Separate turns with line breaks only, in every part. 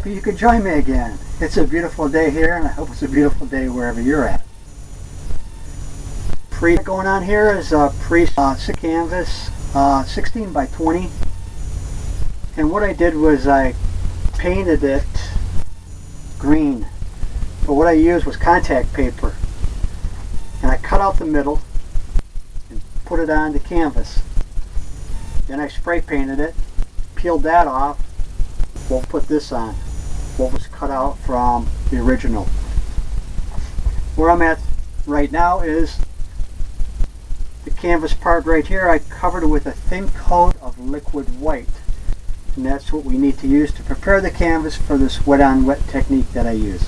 happy you could join me again. It's a beautiful day here, and I hope it's a beautiful day wherever you're at. Going on here is a canvas, 16 by 20. And what I did was I painted it green. But what I used was contact paper. And I cut out the middle and put it on the canvas. Then I spray painted it, peeled that off. We'll put this on, what was cut out from the original. Where I'm at right now is the canvas part right here. I covered it with a thin coat of liquid white. And that's what we need to use to prepare the canvas for this wet on wet technique that I use.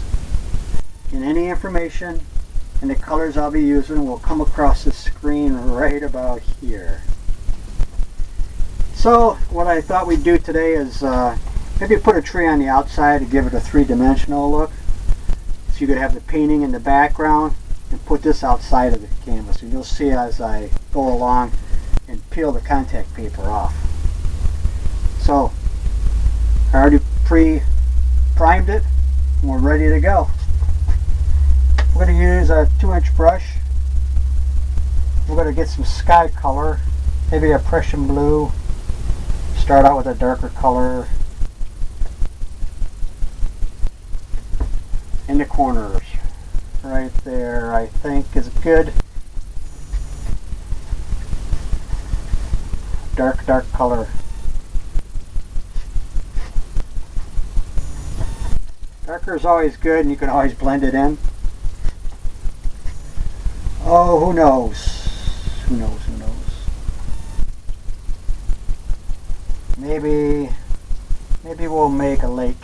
And any information and the colors I'll be using will come across the screen right about here. So what I thought we'd do today is maybe put a tree on the outside to give it a three-dimensional look. So you could have the painting in the background and put this outside of the canvas. And you'll see as I go along and peel the contact paper off. So I already pre-primed it and we're ready to go. We're going to use a 2-inch brush. We're going to get some sky color, maybe a Prussian blue. Start out with a darker color in the corners. Right there, I think is good. Dark color. Darker is always good, and you can always blend it in. Oh, who knows? Who knows? Who knows? Maybe we'll make a lake.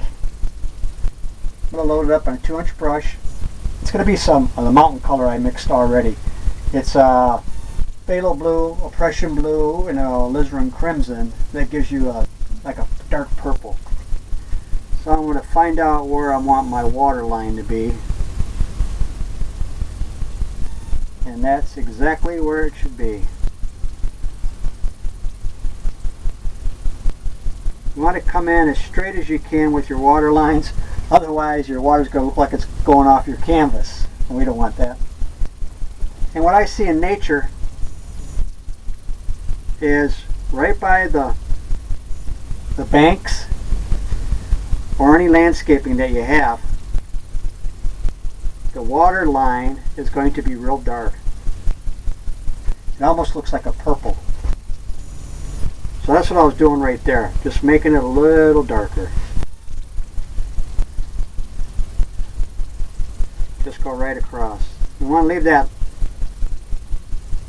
I'm going to load it up on a 2-inch brush. It's going to be some of the mountain color I mixed already. It's a phthalo blue, a Prussian blue, and a alizarin crimson. That gives you like a dark purple. So I'm going to find out where I want my water line to be. And that's exactly where it should be. You want to come in as straight as you can with your water lines. Otherwise your water's going to look like it's going off your canvas. And we don't want that. And what I see in nature is right by the banks or any landscaping that you have, the water line is going to be real dark. It almost looks like a purple. So that's what I was doing right there, just making it a little darker. Just go right across. You want to leave that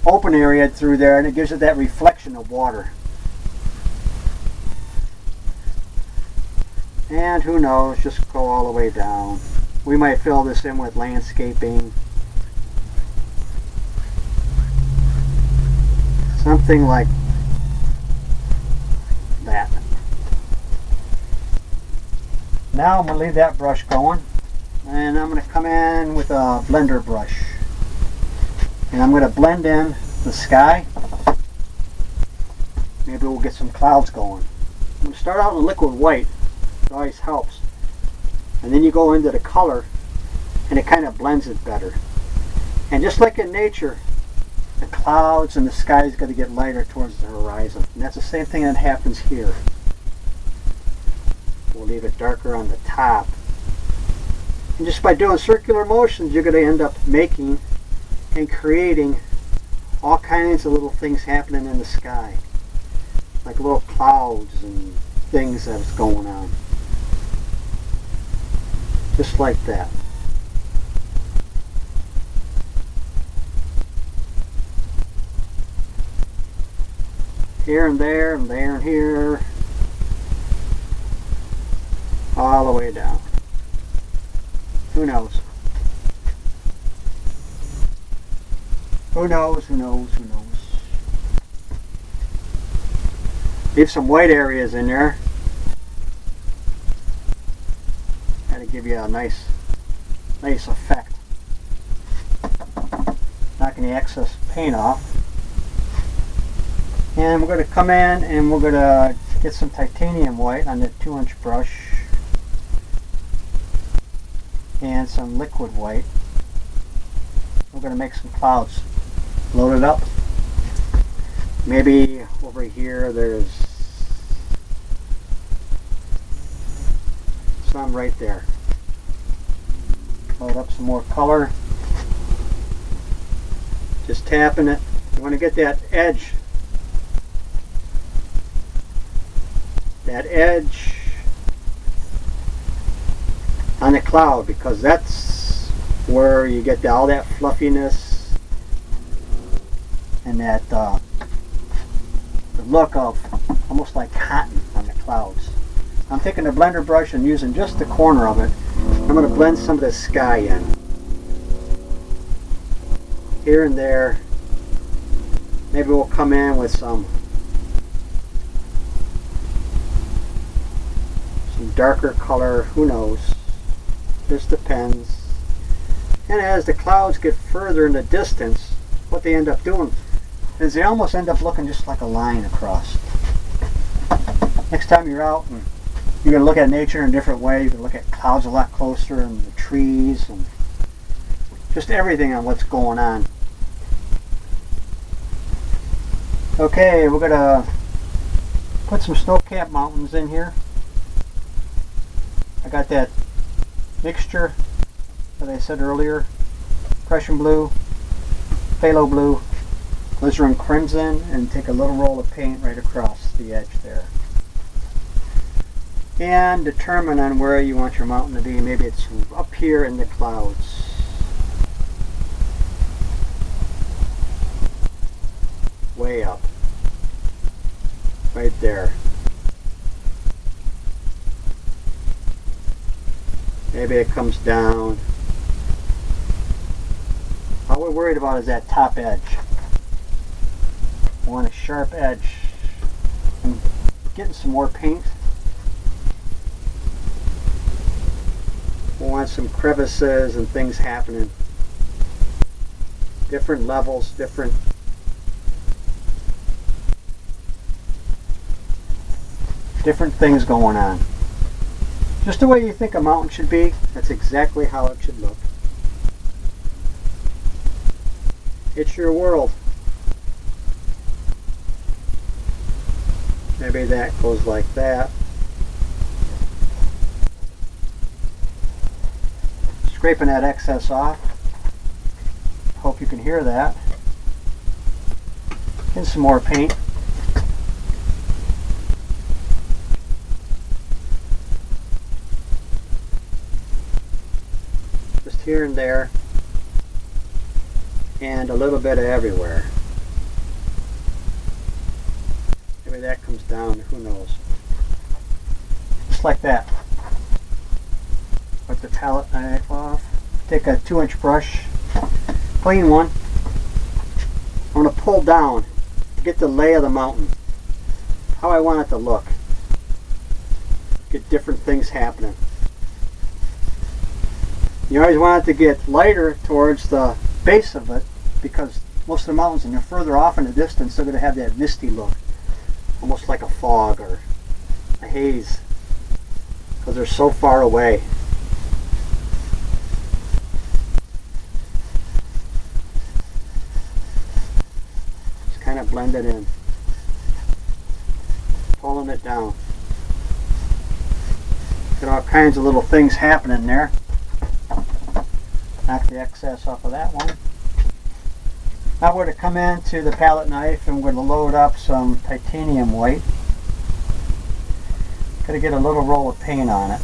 open area through there, and it gives it that reflection of water. And who knows, just go all the way down. We might fill this in with landscaping. Something like that. Now I'm going to leave that brush going. And I'm going to come in with a blender brush. And I'm going to blend in the sky. Maybe we'll get some clouds going. I'm going to start out with liquid white. It always helps. And then you go into the color and it kind of blends it better. And just like in nature, the clouds and the sky is going to get lighter towards the horizon. And that's the same thing that happens here. We'll leave it darker on the top. And just by doing circular motions, you're going to end up making and creating all kinds of little things happening in the sky. Like little clouds and things that's going on. Just like that. Here and there and there and here. All the way down. Who knows? Who knows? Who knows? Who knows? Leave some white areas in there. That'll give you a nice effect. Knocking the excess paint off. And we're going to come in and we're going to get some titanium white on the 2-inch brush. and some liquid white. We're going to make some clouds. Load it up. Maybe over here there's some right there. Load up some more color. Just tapping it. You want to get that edge. That edge on the cloud, because that's where you get all that fluffiness and that the look of almost like cotton on the clouds. I'm taking a blender brush and using just the corner of it. I'm going to blend some of the sky in. Here and there. Maybe we'll come in with some darker color, who knows. Just depends. And as the clouds get further in the distance, what they end up doing is they almost end up looking just like a line across. Next time you're out and you're going to look at nature in a different way, you're going to look at clouds a lot closer and the trees and just everything on what's going on. Okay, we're going to put some Snowcap mountains in here. I got that mixture that I said earlier, Prussian blue, phthalo blue, alizarin crimson, and take a little roll of paint right across the edge there. And determine on where you want your mountain to be. Maybe it's up here in the clouds. Way up. Right there. Maybe it comes down. All we're worried about is that top edge. We want a sharp edge. I'm getting some more paint. We want some crevices and things happening. Different levels, different things going on. Just the way you think a mountain should be, that's exactly how it should look. It's your world. Maybe that goes like that. Scraping that excess off. Hope you can hear that. And some more paint. Just here and there. And a little bit of everywhere. Maybe that comes down, who knows. Just like that. Put the palette knife off. Take a 2-inch brush, clean one. I'm going to pull down to get the lay of the mountain. How I want it to look. Get different things happening. You always want it to get lighter towards the base of it, because most of the mountains, when they're further off in the distance, they're going to have that misty look. Almost like a fog or a haze, because they're so far away. Just kind of blend it in. Pulling it down. Got all kinds of little things happening there. Knock the excess off of that one. Now we're going to come into the palette knife and we're going to load up some titanium white. Got to get a little roll of paint on it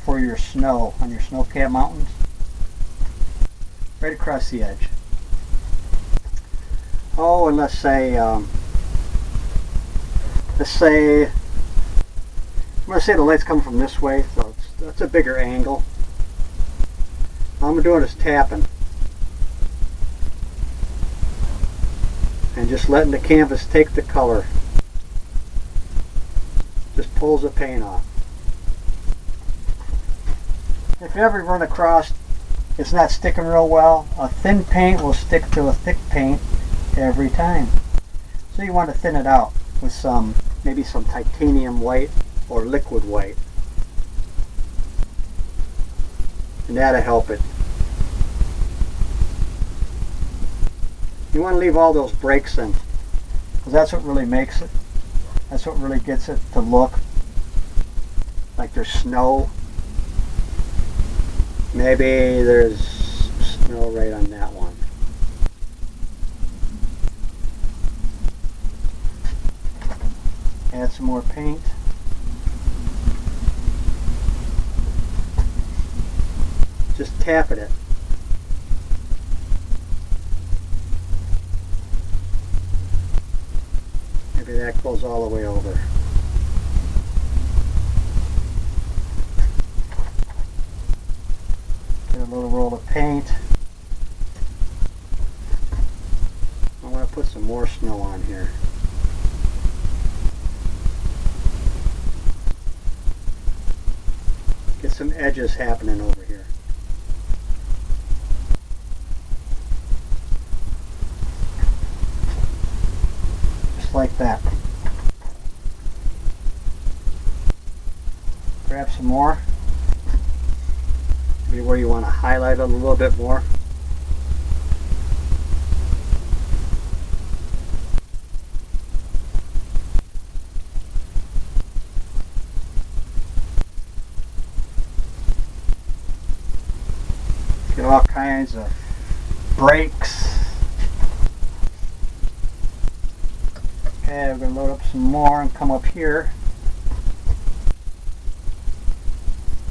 for your snow on your Snowcap mountains. Right across the edge. Oh, and let's say I'm going to say the light's coming from this way, so that's a bigger angle. All I'm doing is tapping. And just letting the canvas take the color. Just pulls the paint off. If you ever run across it's not sticking real well, a thin paint will stick to a thick paint every time. So you want to thin it out with maybe some titanium white or liquid white. and that'll help it. You want to leave all those breaks in, because that's what really makes it. That's what really gets it to look like there's snow. Maybe there's snow right on that one. Add some more paint. Just tapping it. Maybe that goes all the way over. Get a little roll of paint. I want to put some more snow on here. Get some edges happening over here. Just like that. Grab some more. Maybe where you want to highlight it a little bit more. Get all kinds of breaks. Okay, we're going to load up some more and come up here.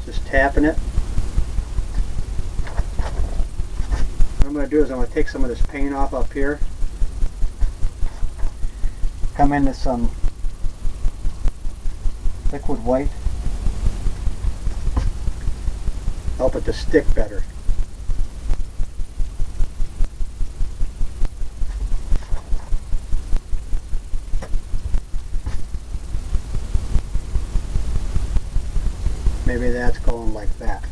Just tapping it. What I'm going to do is I'm going to take some of this paint off up here. Come into some liquid white. Help it to stick better. Maybe that's going like that.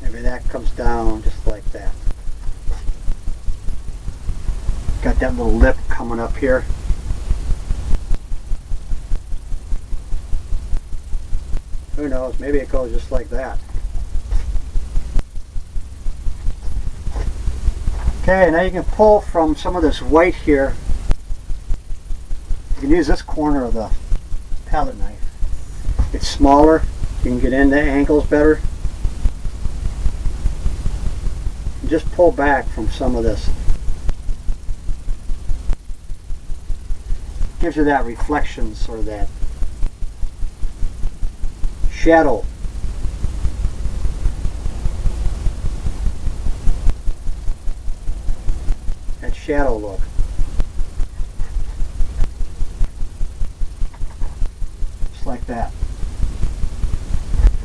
Maybe that comes down just like that. Got that little lip coming up here. Who knows, maybe it goes just like that. Okay, now you can pull from some of this white here. You can use this corner of the palette knife. It's smaller, you can get into angles better. And just pull back from some of this. Gives you that reflections or that shadow. That shadow look. Just like that.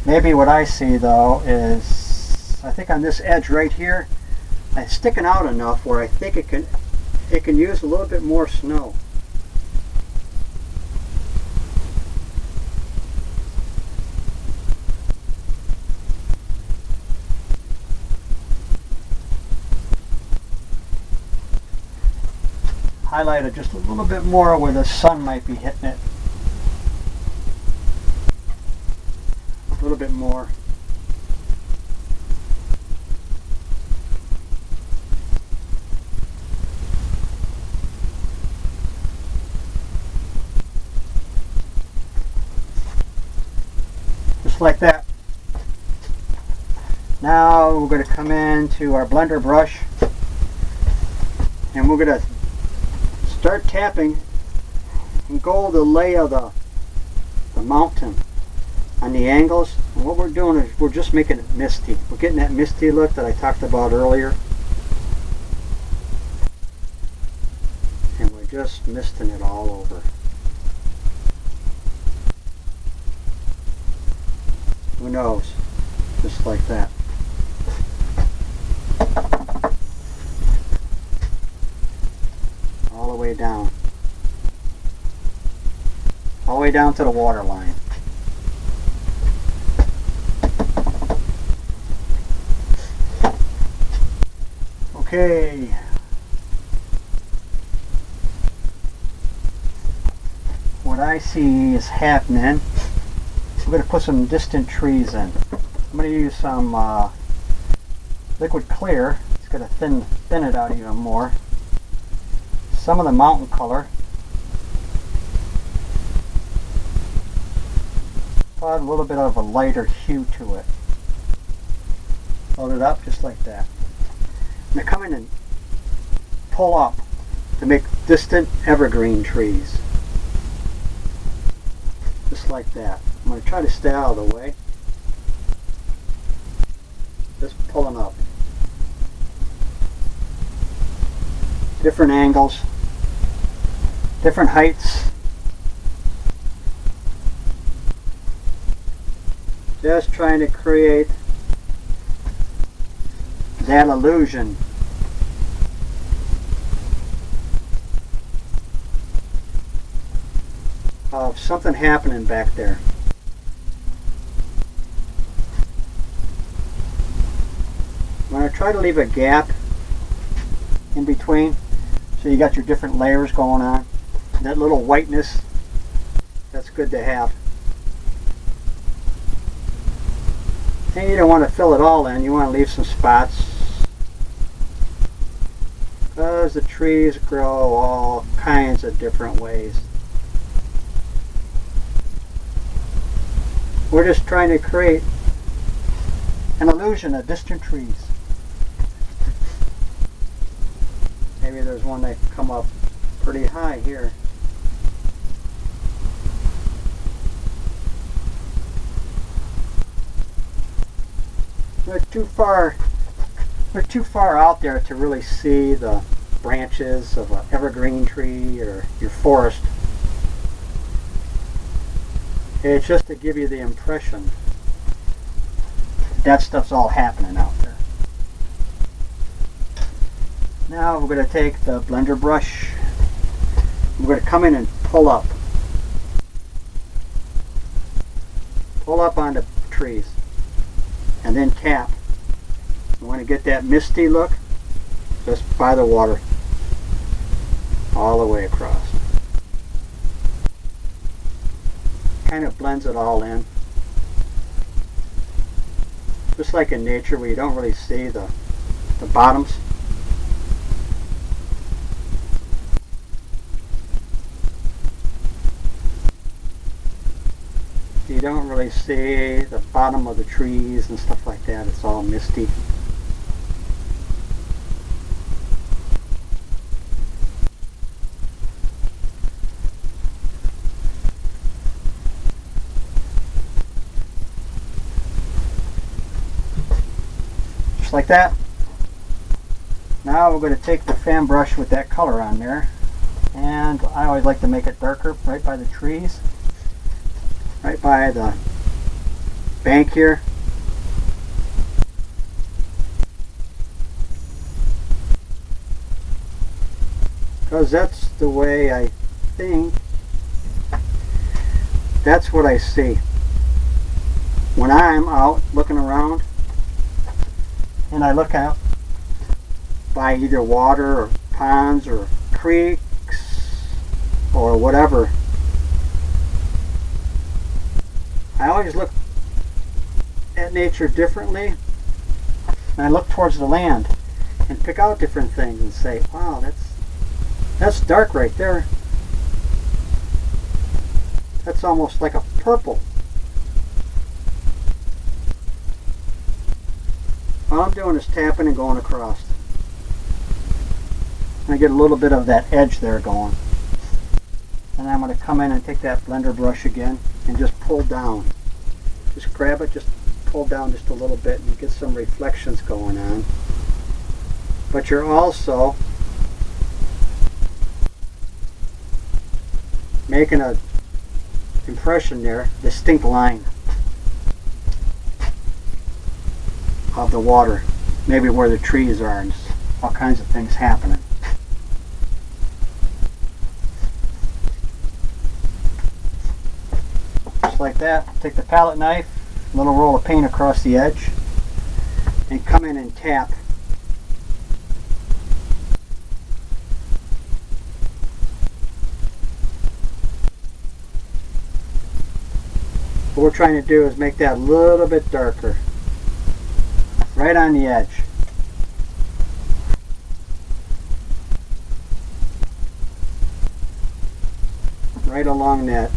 Maybe what I see though is, I think on this edge right here, it's sticking out enough where I think it can use a little bit more snow. Highlight it just a little bit more where the sun might be hitting it. A little bit more. Just like that. Now we're going to come into our blender brush and we're going to start tapping and go the lay of the mountain on the angles. And what we're doing is we're just making it misty. We're getting that misty look that I talked about earlier. And we're just misting it all over. Who knows? Just like that. All the way down. All the way down to the water line. Okay. What I see is happening. We're going to put some distant trees in. I'm going to use some liquid clear. It's going to thin it out even more. Some of the mountain color. Add a little bit of a lighter hue to it. Load it up just like that. I'm going to come in and pull up to make distant evergreen trees. Just like that. I'm going to try to stay out of the way. Just pulling up. Different angles. Different heights. Just trying to create that illusion of something happening back there. I'm going to try to leave a gap in between so you got your different layers going on. That little whiteness, that's good to have. And you don't want to fill it all in, you want to leave some spots because the trees grow all kinds of different ways. We're just trying to create an illusion of distant trees. Maybe there's one that come up pretty high here. We're too far out there to really see the branches of an evergreen tree or your forest. It's just to give you the impression that stuff's all happening out there. Now we're going to take the blender brush. We're going to come in and pull up. Pull up on the trees. And then tap. You want to get that misty look? Just by the water. All the way across. Kind of blends it all in. Just like in nature where you don't really see the bottoms. You don't really see the bottom of the trees and stuff like that. It's all misty. Just like that. Now we're going to take the fan brush with that color on there, and I always like to make it darker right by the trees. Right by the bank here. Because that's the way I think, that's what I see. When I'm out looking around and I look out by either water or ponds or creeks or whatever, I always look at nature differently, and I look towards the land and pick out different things and say, wow, that's dark right there. That's almost like a purple. All I'm doing is tapping and going across. I get a little bit of that edge there going. And I'm going to come in and take that blender brush again and just pull down. Just grab it, just pull down just a little bit, and you get some reflections going on. But you're also making an impression there, distinct line of the water, maybe where the trees are, and all kinds of things happening. Just like that. Take the palette knife, a little roll of paint across the edge, and come in and tap we're trying to do is make that a little bit darker. Right on the edge. Right along that.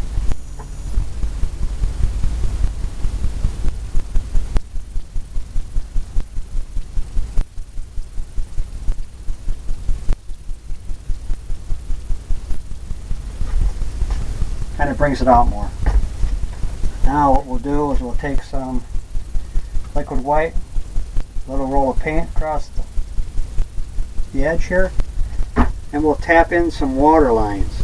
Kind of brings it out more. Now what we'll do is we'll take some liquid white, a little roll of paint across the edge here, and we'll tap in some water lines.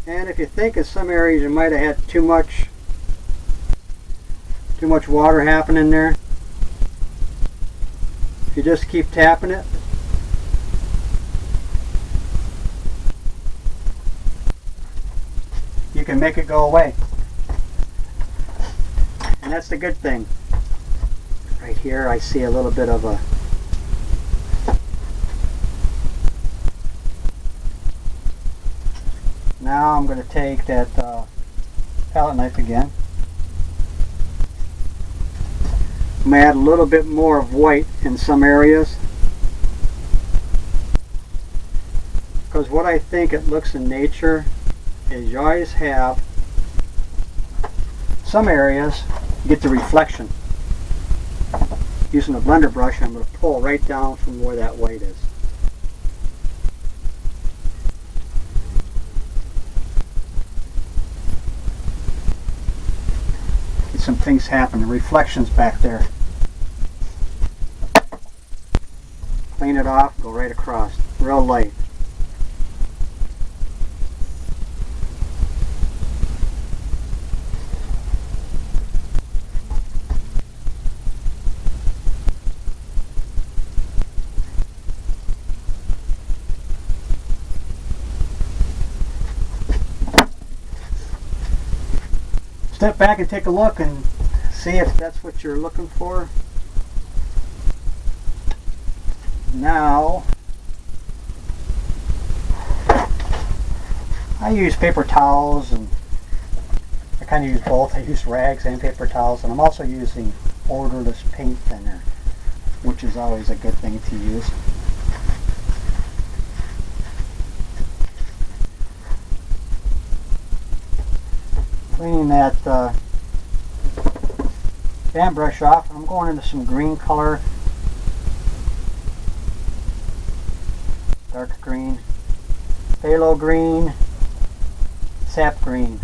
And if you think in some areas you might have had too much water happening there, if you just keep tapping it, you can make it go away. And that's the good thing. Right here I see a little bit of a Now I'm going to take that palette knife again. I'm going to add a little bit more of white in some areas, because what I think it looks in nature is you always have some areas you get the reflection. Using a blender brush, I'm going to pull right down from where that white is. Some things happen, the reflections back there. Clean it off, go right across, real light. Step back and take a look and see if that's what you're looking for. Now, I use paper towels, and I kind of use both. I use rags and paper towels, and I'm also using odorless paint thinner, which is always a good thing to use. Cleaning that fan brush off, I'm going into some green color, dark green, phthalo green, sap green.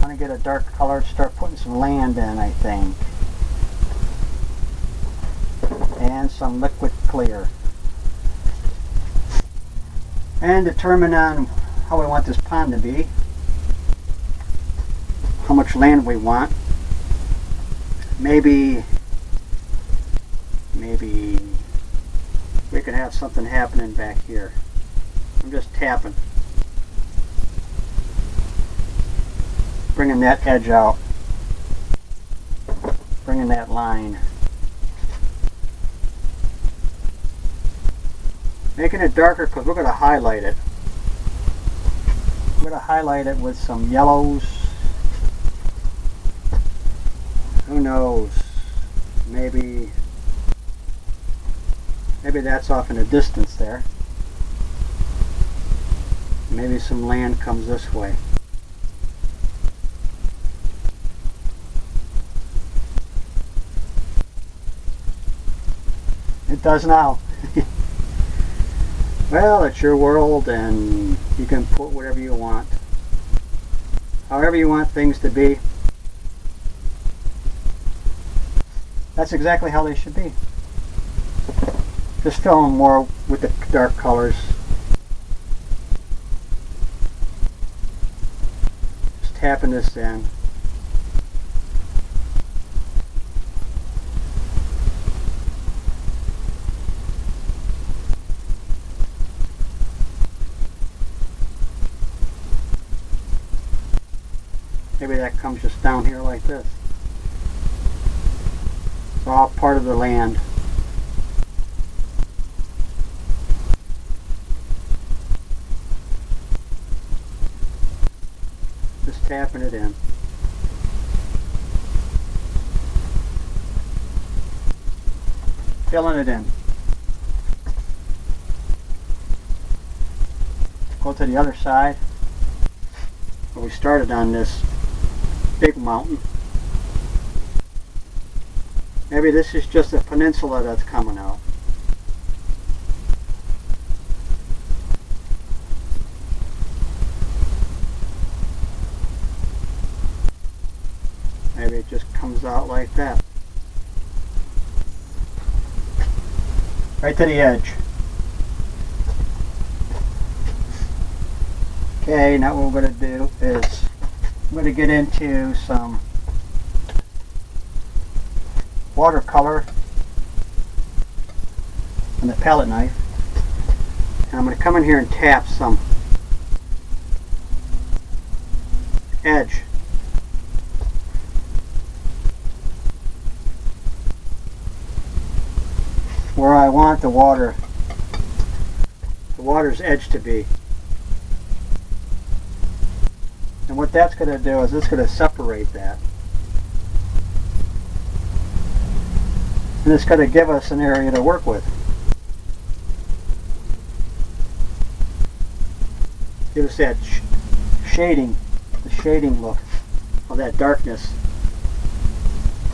I want to get a dark color to start putting some land in, I think, and some liquid clear, and determine on how we want this pond to be, how much land we want. Maybe we could have something happening back here. I'm just tapping, bringing that edge out, bringing that line, making it darker because we're going to highlight it. We're going to highlight it with some yellows. Who knows? Maybe that's off in the distance there. Maybe some land comes this way. It does now. Well, it's your world, and you can put whatever you want. However you want things to be. That's exactly how they should be. Just fill in more with the dark colors. Just tapping this in. Maybe that comes just down here like this. It's all part of the land. Just tapping it in. Filling it in. Go to the other side where we started on this big mountain. Maybe this is just a peninsula that's coming out. Maybe it just comes out like that. Right to the edge. Okay, now what we're going to do is I'm going to get into some watercolor on the palette knife, and I'm going to come in here and tap some edge. Where I want the water's edge to be. And what that's going to do is it's going to separate that. And it's going to give us an area to work with. Give us that shading, the shading look of that darkness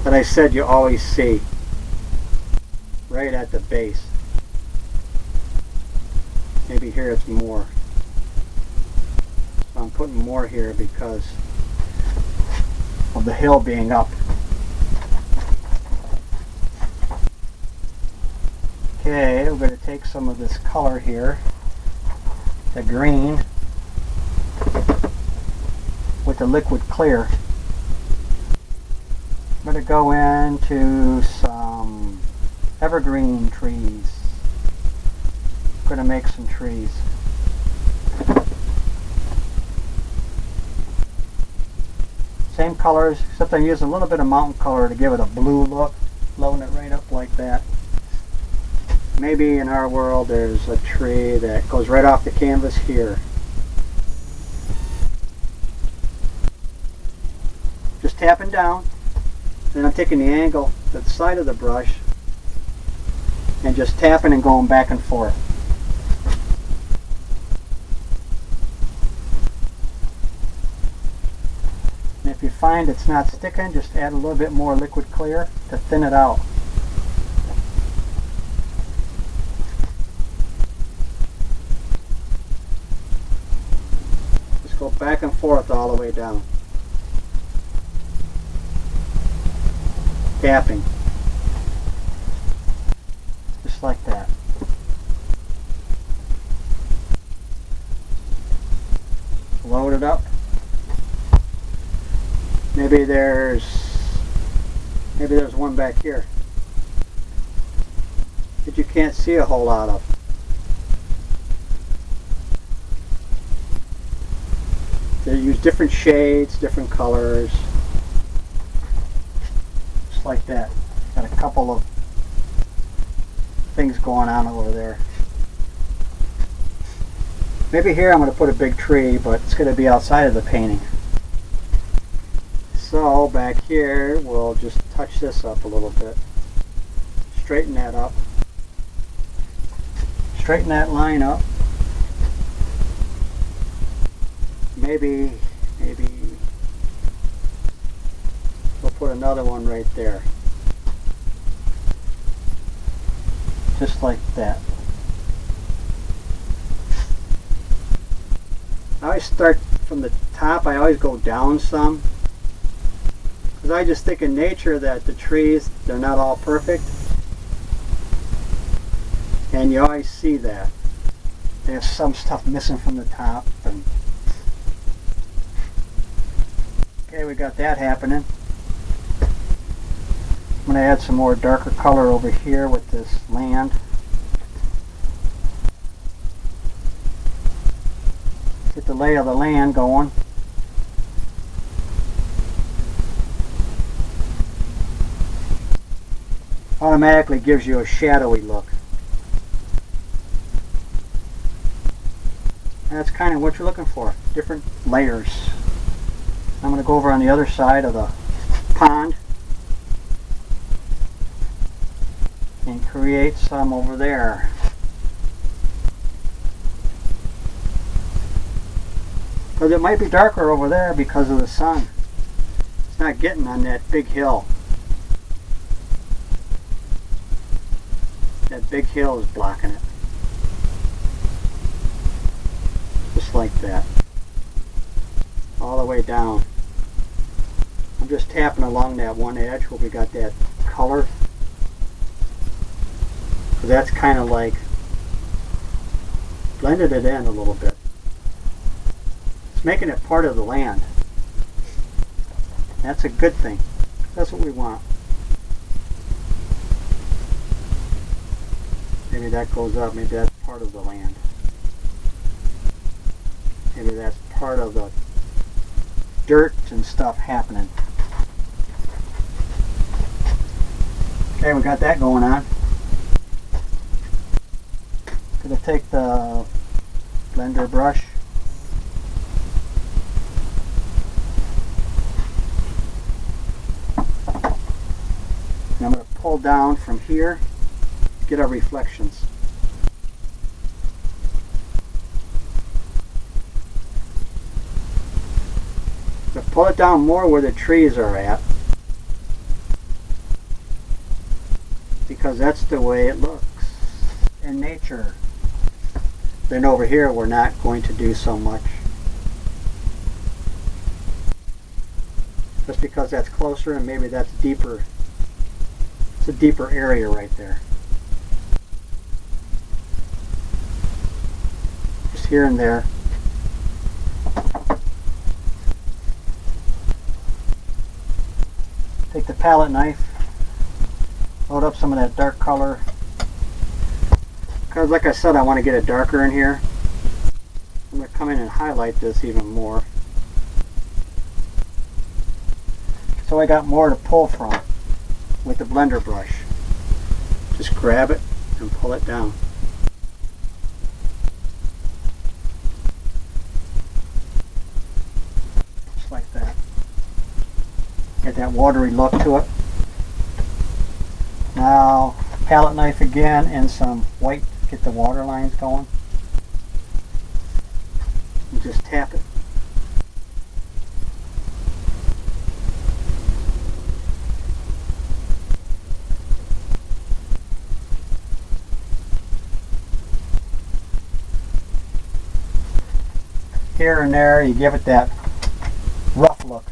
that I said you always see right at the base. Maybe here it's more. So I'm putting more here because of the hill being up. Okay, we're going to take some of this color here, the green, with the liquid clear. I'm going to go into some evergreen trees. I'm going to make some trees. Same colors, except I'm using a little bit of mountain color to give it a blue look, loading it right up like that. Maybe in our world there's a tree that goes right off the canvas here. Just tapping down, then I'm taking the angle to the side of the brush and just tapping and going back and forth. And if you find it's not sticking, just add a little bit more liquid clear to thin it out. Just go back and forth all the way down. Tapping. Just like that. Load it up. Maybe there's one back here that you can't see a whole lot of. They use different shades, different colors. Just like that. Got a couple of things going on over there. Maybe here I'm going to put a big tree, but it's going to be outside of the painting. So back here we'll just touch this up a little bit. Straighten that up. Straighten that line up. Maybe we'll put another one right there. Just like that. I always start from the top. I always go down some. Because I just think in nature that the trees, they're not all perfect. And you always see that. There's some stuff missing from the top. And okay, we got that happening. I'm going to add some more darker color over here with this land. Get the lay of the land going. automatically gives you a shadowy look. That's kind of what you're looking for, different layers. I'm going to go over on the other side of the pond and create some over there. Because it might be darker over there because of the sun. It's not getting on that big hill. That big hill is blocking it. Just like that. All the way down. I'm just tapping along that one edge where we got that color. So that's kind of like blended it in a little bit. It's making it part of the land. That's a good thing. That's what we want. Maybe that goes up, maybe that's part of the land. Maybe that's part of the dirt and stuff happening. Okay, we got that going on. Gonna take the blender brush. And I'm going to pull down from here to get our reflections. So pull it down more where the trees are at, because that's the way it looks in nature. Then over here we're not going to do so much, just because that's closer and maybe that's deeper. It's a deeper area right there. Just here and there. Take the palette knife, load up some of that dark color. Because like I said, I want to get it darker in here. I'm going to come in and highlight this even more. So I got more to pull from with the blender brush. Just grab it and pull it down. Just like that. Get that watery look to it. Now, palette knife again and some white. Get the water lines going. And just tap it. Here and there, you give it that rough look.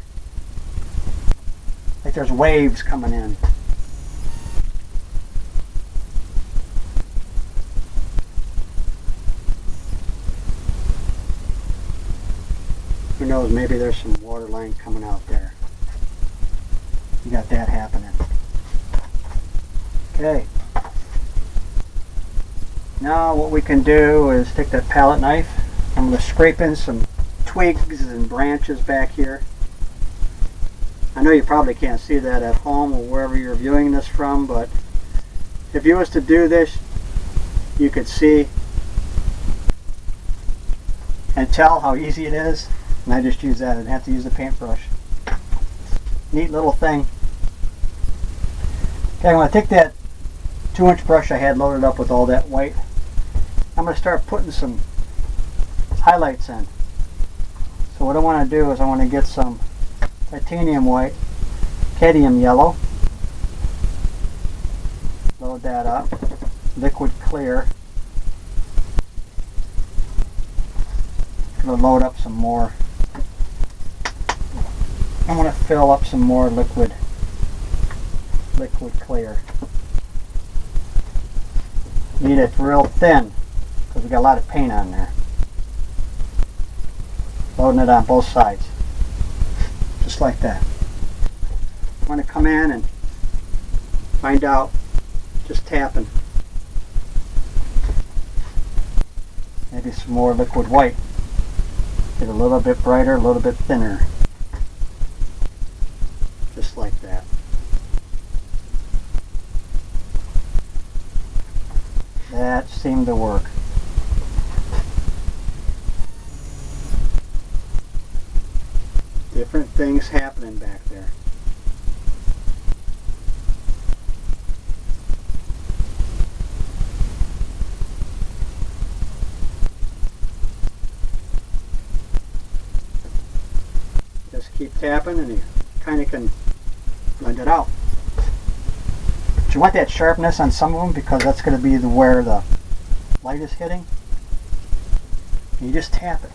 Like there's waves coming in. Who knows, maybe there's some water line coming out there. You got that happening. Okay. Now what we can do is take that palette knife. I'm going to scrape in some twigs and branches back here. I know you probably can't see that at home or wherever you're viewing this from, but if you was to do this, you could see and tell how easy it is. And I just use that. I didn't have to use the paintbrush. Neat little thing. Okay, I'm going to take that 2-inch brush I had loaded up with all that white. I'm going to start putting some highlights in. So what I want to do is I want to get some titanium white, cadmium yellow. Load that up. Liquid clear. I'm going to load up some more. I'm going to fill up some more liquid clear. Need it real thin because we got a lot of paint on there. Loading it on both sides. Just like that. I'm going to come in and find out, just tapping. Maybe some more liquid white. Get a little bit brighter, a little bit thinner. Just like that. seem to work. Different things happening back there. Just keep tapping and you kind of can blend it out. But you want that sharpness on some of them because that's going to be where the light is hitting. And you just tap it.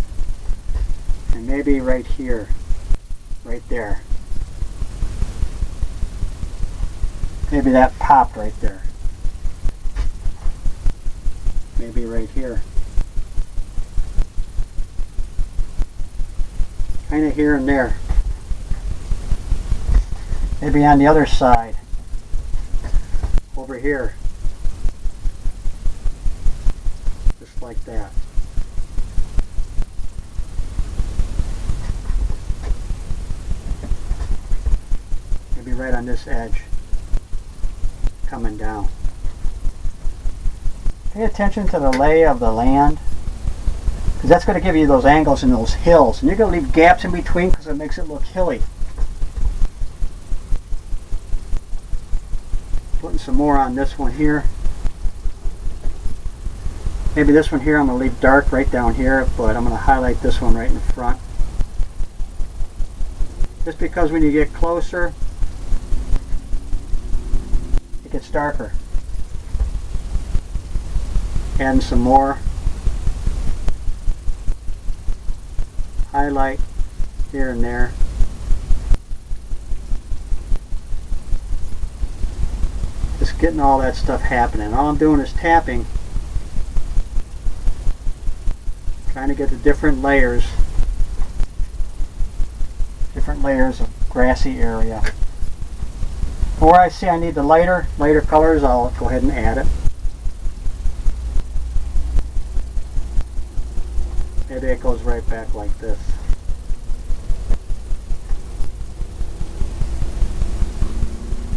And maybe right here, right there. Maybe that popped right there. Maybe right here. Kind of here and there. Maybe on the other side. Over here. Just like that. Maybe right on this edge. Coming down. Pay attention to the lay of the land, because that's going to give you those angles and those hills, and you're going to leave gaps in between because it makes it look hilly. Putting some more on this one here. Maybe this one here I'm going to leave dark right down here, but I'm going to highlight this one right in the front. Just because when you get closer, it gets darker. Adding some more. Highlight here and there. Just getting all that stuff happening. All I'm doing is tapping, trying to get the different layers of grassy area. Where I see I need the lighter colors, I'll go ahead and add it. Maybe it goes right back like this.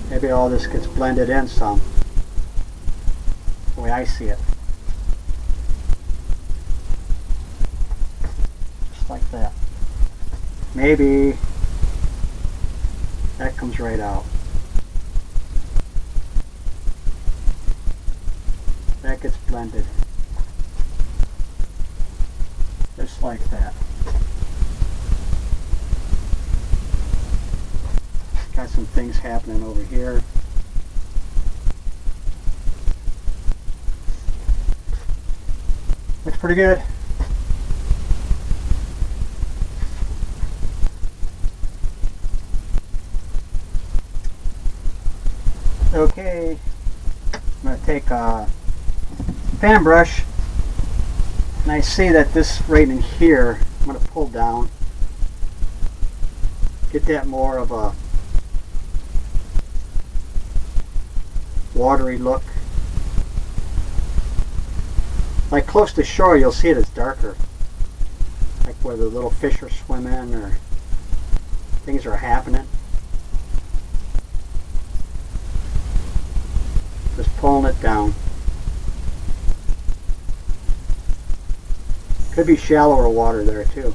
Maybe all this gets blended in some, the way I see it. Just like that. Maybe that comes right out. That gets blended. Just like that. Got some things happening over here. Looks pretty good. Okay, I'm going to take a fan brush, and I see that this right in here, I'm going to pull down, get that more of a watery look. Like close to shore, you'll see it as darker, like where the little fish are swimming or things are happening. Just pulling it down. Could be shallower water there too.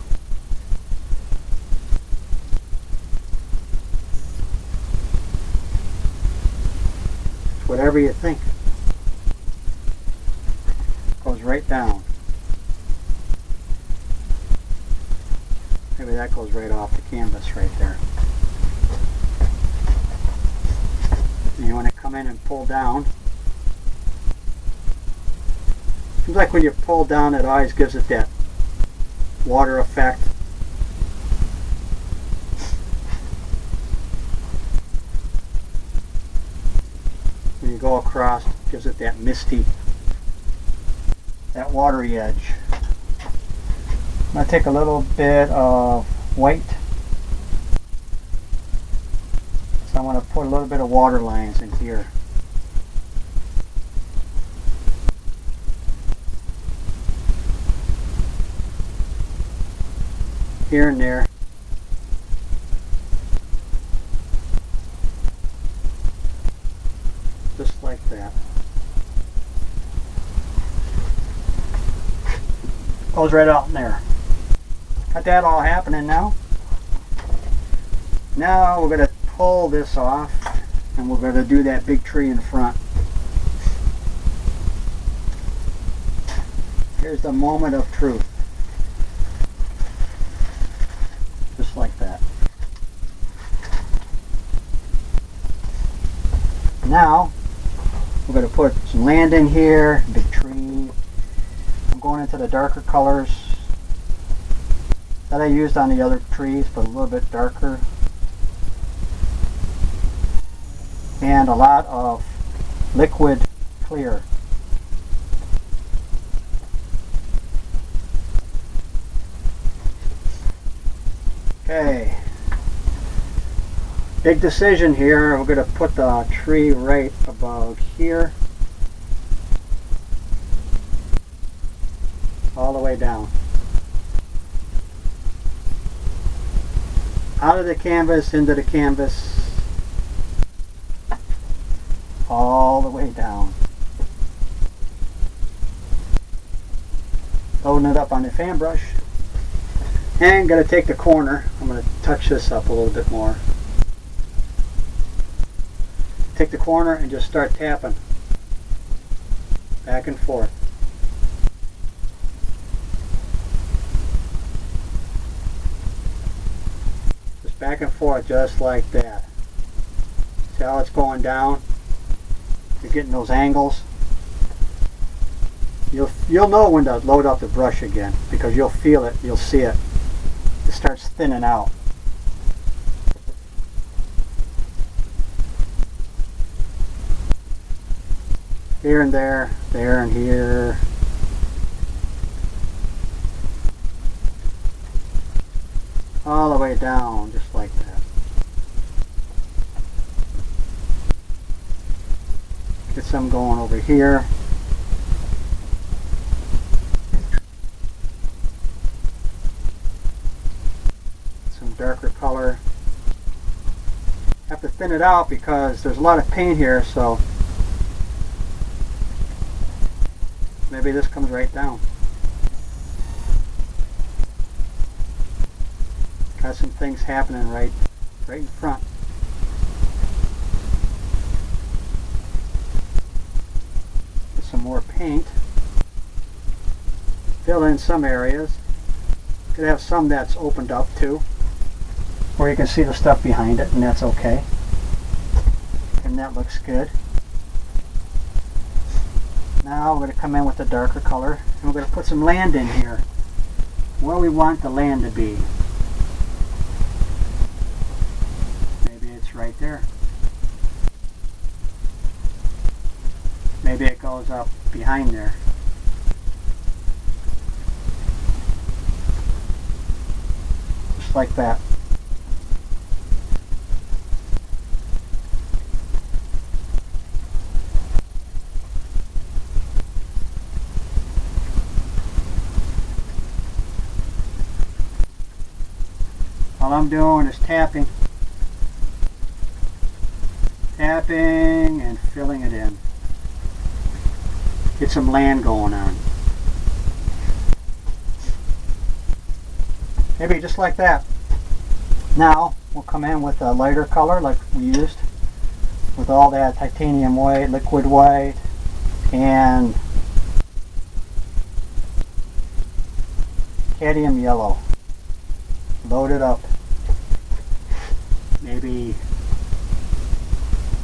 It's whatever you think. Goes right down. Maybe that goes right off the canvas right there. And you want to come in and pull down. Seems like when you pull down, it always gives it that water effect. When you go across, it gives it that misty, that watery edge. I'm going to take a little bit of white. So I'm going to put a little bit of water lines in here. Here and there. Just like that. Goes right out in there. Got that all happening now. Now we're going to pull this off and we're going to do that big tree in front. Here's the moment of truth. Just like that. Now we're going to put some land in here, big tree. I'm going into the darker colors that I used on the other trees, but a little bit darker. And a lot of liquid clear. Okay. Big decision here. We're going to put the tree right about here. All the way down. Out of the canvas, into the canvas. All the way down. Loading it up on the fan brush. And going to take the corner. I'm going to touch this up a little bit more. Take the corner and just start tapping. Back and forth. Just back and forth, just like that. See how it's going down? You're getting those angles. You'll know when to load up the brush again because you'll feel it, you'll see it. It starts thinning out. Here and there and here. All the way down, just like that. Get some going over here. Some darker color. Have to thin it out because there's a lot of paint here, so maybe this comes right down. Got some things happening right in front. Get some more paint. Fill in some areas. Could have some that's opened up too, where you can see the stuff behind it, and that's okay. And that looks good. Now we're going to come in with the darker color, and we're going to put some land in here where we want the land to be. Maybe it's right there. Maybe it goes up behind there. Just like that. All I'm doing is tapping and filling it in. Get some land going on. Maybe just like that. Now we'll come in with a lighter color like we used with all that titanium white, liquid white, and cadmium yellow. Load it up. Maybe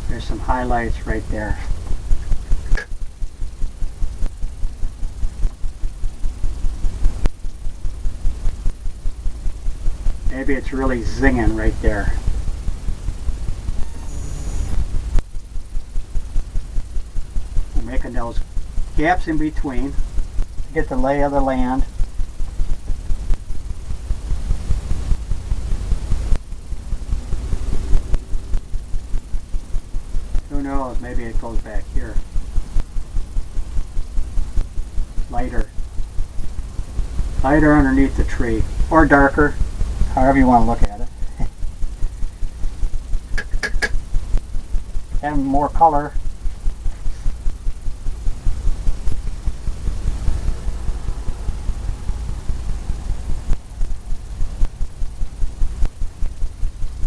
there's some highlights right there. Maybe it's really zinging right there. We're making those gaps in between to get the lay of the land. Who knows, maybe it goes back here. Lighter. Lighter underneath the tree. Or darker. However you want to look at it. And more color.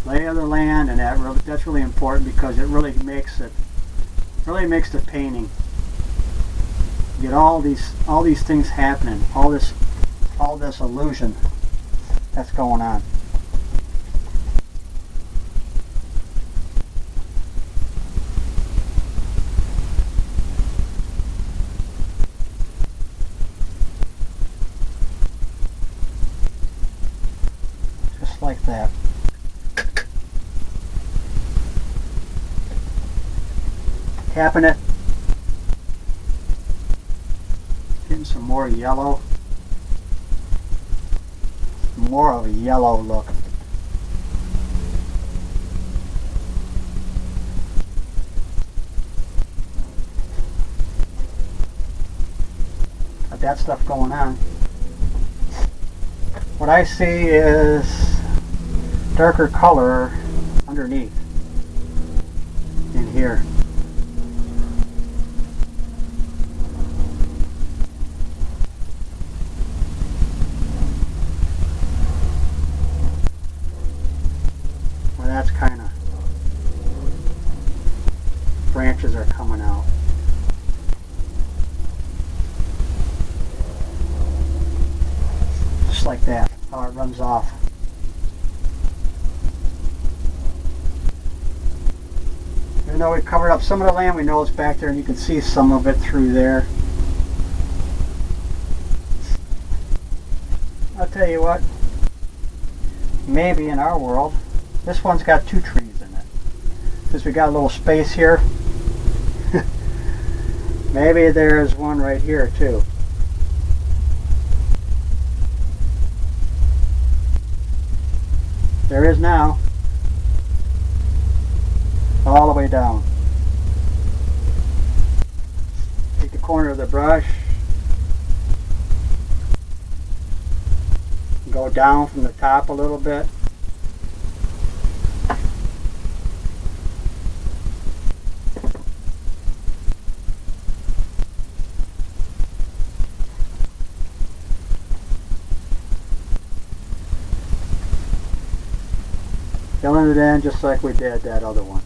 lay of the land, and that's really important because it really makes the painting. You get all these things happening, all this illusion that's going on. Just like that. Tapping it, getting some more yellow, more of a yellow look. Got that stuff going on. What I see is darker color underneath in here. That's kind of, branches are coming out. Just like that, how it runs off. Even though we covered up some of the land, we know it's back there and you can see some of it through there. I'll tell you what, maybe in our world, this one's got 2 trees in it. Since we got a little space here, maybe there's one right here too. There is now. All the way down. Take the corner of the brush, go down from the top a little bit. Filling it in just like we did that other one.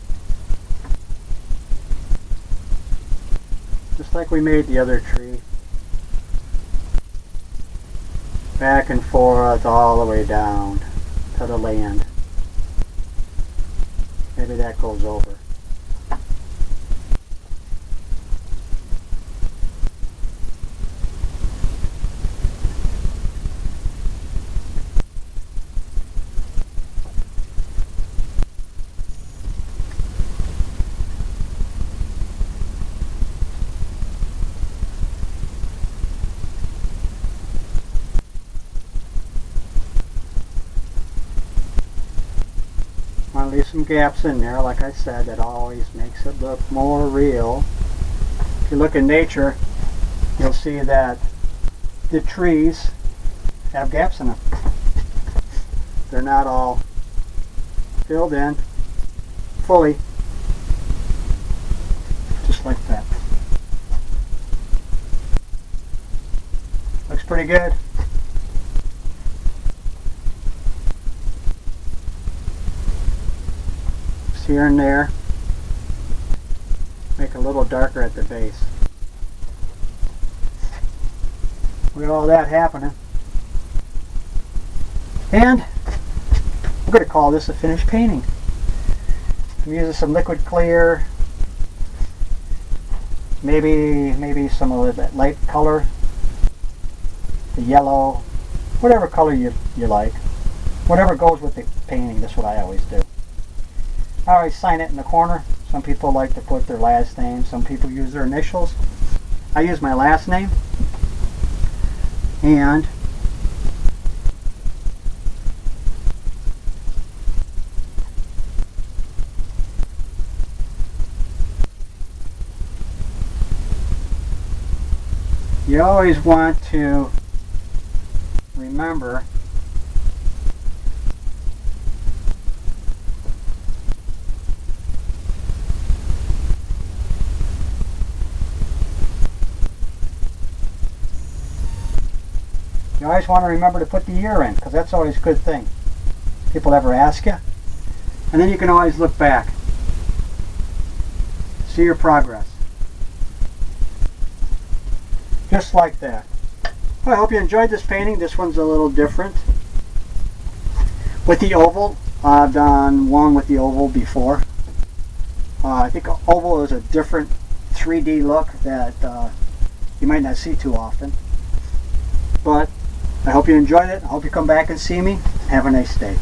Just like we made the other tree. Back and forth all the way down to the land. Maybe that goes over. Want to leave some gaps in there, like I said, that always makes it look more real. If you look in nature, you'll see that the trees have gaps in them. They're not all filled in fully, just like that. Looks pretty good. Here and there, make it a little darker at the base. With all that happening, and I'm going to call this a finished painting. I'm using some liquid clear, maybe some of that light color, the yellow, whatever color you like, whatever goes with the painting. That's what I always do. I always sign it in the corner. Some people like to put their last name. Some people use their initials. I use my last name. And you always want to remember to put the year in, because that's always a good thing. People ever ask you, And then you can always look back. See your progress. Just like that. Well, I hope you enjoyed this painting. This one's a little different. With the oval, I've done one with the oval before. I think oval is a different 3D look that you might not see too often. But I hope you enjoyed it. I hope you come back and see me. Have a nice day.